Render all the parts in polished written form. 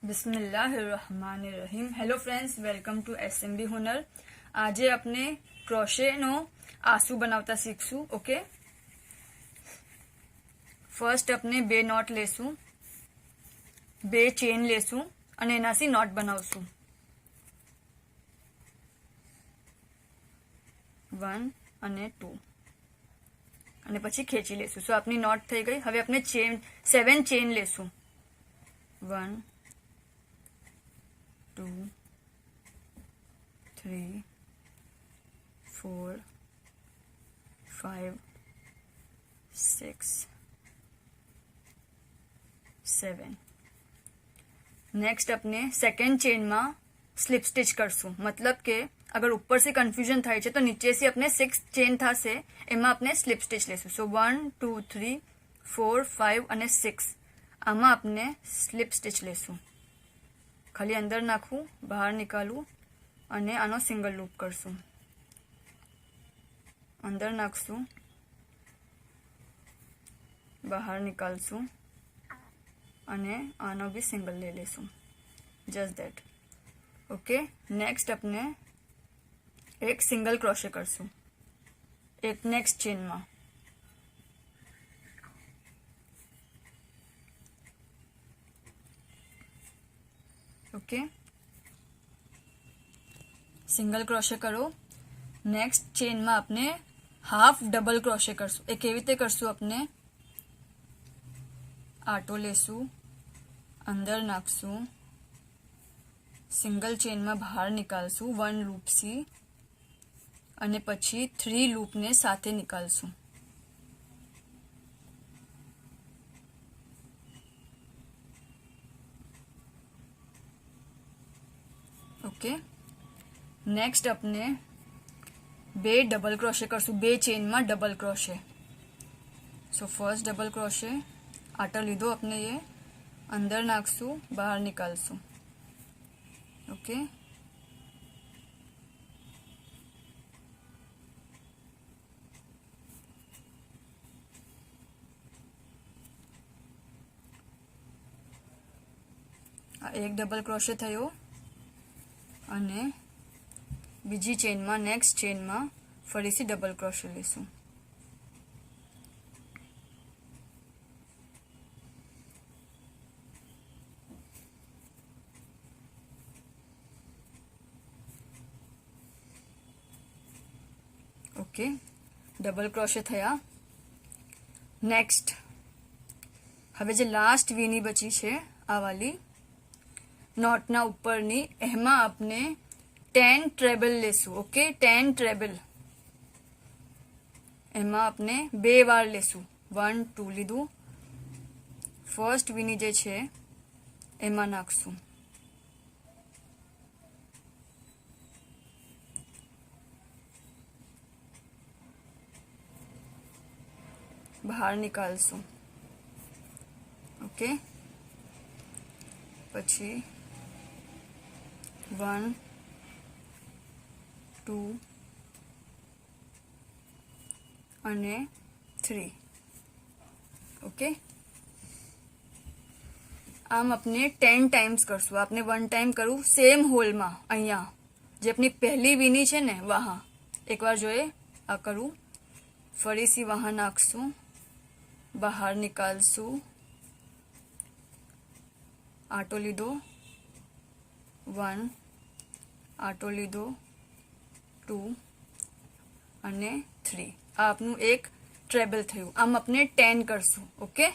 बिस्मिल्लाहिर्रहमानिर्रहीम। Hello friends, welcome to SMB Hunar. આજે આપણે ક્રોશેનો આસુ બનાવતા શીખશું। ઓકે, ફર્સ્ટ આપણે બે નોટ લેશું, બે ચેન લેશું અને એનાથી નોટ બનાવશું। 1 અને 2 અને પછી ખેંચી લેશું। સો આપની નોટ થઈ ગઈ। હવે આપણે 7 ચેન લેશું। 1 2 3 4 5 6 7। नेक्स्ट अपने सेकेंड चेन में स्लीप स्टिच करशू। मतलब के अगर ऊपर से कन्फ्यूजन थाय छे तो नीचे से अपने 6 चेन थशे, एमां अपने स्लीप स्टिच लेशू। सो 1 2 3 4 5 અને 6 आमा अपने स्लीप स्टिच लेशू। खाली अंदर नाखू, बहार निकालू અને આનો સિંગલ લૂપ કરશું। અંદર નાખશું, બહાર નિકાલશું અને આનો भी સિંગલ ले लेશું। Just that. ओके, नेक्स्ट अपने एक सिंगल क्रोशे करશું एक नेक्स्ट चेन में। ओके, सिंगल क्रोशे करो। नेक्स्ट चेन में अपने हाफ डबल क्रोशे करशू। ए केवी रीते करशू, अपने आटो लेशू, अंदर नाखशू, सिंगल चेन में बहार निकालशू 1 लूप सी અને પછી 3 लूप ने साथे निकालशू। ओके, नेक्स्ट अपने बे डबल क्रोशे करशू, बे चेन में double crochet. So first double crochet, आटा लीधो अपने, ये अंदर नाखशू, बहार निकालशू। ओके, एक डबल क्रोशे थयो અને બીજી ચેનમાં નેક્સ્ટ ચેનમાં ફરીથી ડબલ ક્રોશે લેશું। ओके, डबल क्रोशे थया। नेक्स्ट હવે જે લાસ્ટ વીની બચી છે આ વાલી नॉटना उपरनी, एमां आपने 10 ट्रेबल लेशू। ओके, 10 ट्रेबल एमां आपने 2 वार लेशू। 1 2 लीधु, फर्स्ट वीनी जे छे एमां नाखशू, बहार निकालशू। ओके, पछी 1 2 અને 3। ओके, आम अपने 10 टाइम्स करशू। आपने 1 टाइम करूँ सेम होल में, अहींया जे अपनी पहली वीनी छे ने वहां एक बार जोए आ करूँ, फरीथी वहां नाखशू, बहार निकालशू, आटो लीधो 1, आटो लीधो 2 અને 3। आ आपनु एक ट्रेबल थयुं। आम अपने 10 करशू। ओके,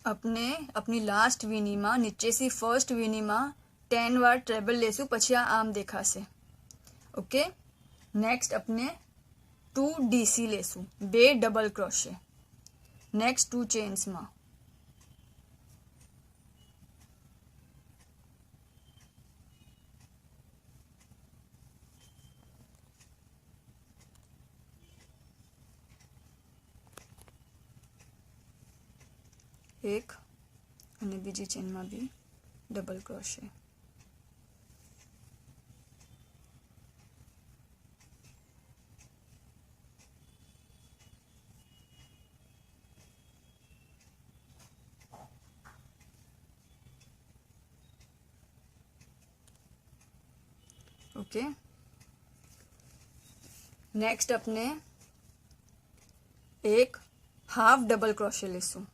अपने अपनी लास्ट वीनी में नीचे से फर्स्ट वीनी में 10 वार ट्रेबल लेशू, पछी आ आम देखाशे। ओके, नेक्स्ट अपने 2 डीसी लेशू, 2 डबल क्रोशे नेक्स्ट 2 चेन्स में। एक અને બીજી ચેન में भी डबल क्रोशे। ओके, नेक्स्ट अपने एक हाफ डबल क्रोशे लेसुं।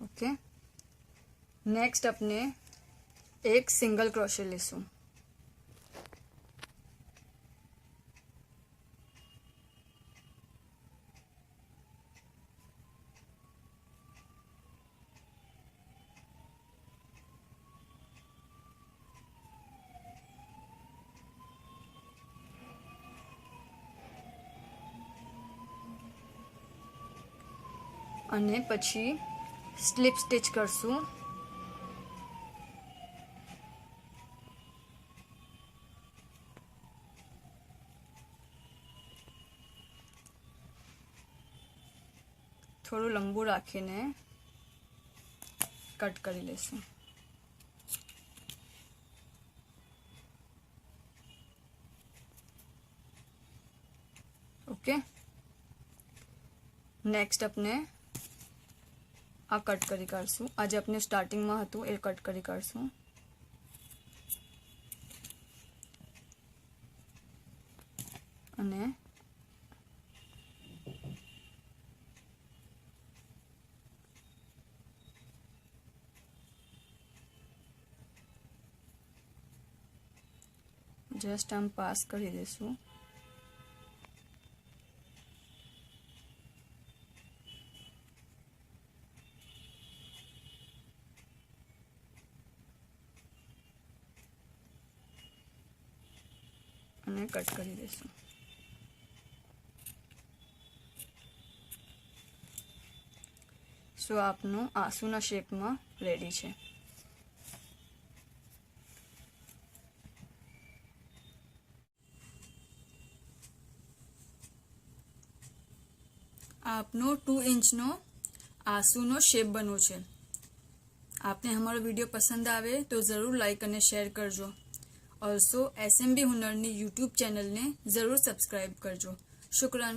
ओके, नेक्स्ट अपने एक सिंगल क्रोशे लेसुं। અને પછી સ્લીપ સ્ટિચ કરશું। થોડું લંબુ રાખીને કટ કરી લેશું। ઓકે, નેક્સ્ટ આપણે આ કટ કરી કાઢશું। આજે આપણે સ્ટાર્ટિંગમાં હતું એ કટ કરી કાઢશું। અને જસ્ટ આમ પાસ કરી દઈશું। અને કટ કરી દઈશું। સો આપનું આંસુના શેપમાં રેડી છે। આપનો 2 इंचનો આંસુનો શેપ બન્યો છે। આપને અમારો વિડીયો પસંદ આવે તો જરૂર લાઈક અને શેર કરજો। ઓલ્સો SMB હુનરની યુટ્યુબ ચેનલને જરૂર સબસ્ક્રાઈબ કરજો। શુક્રન।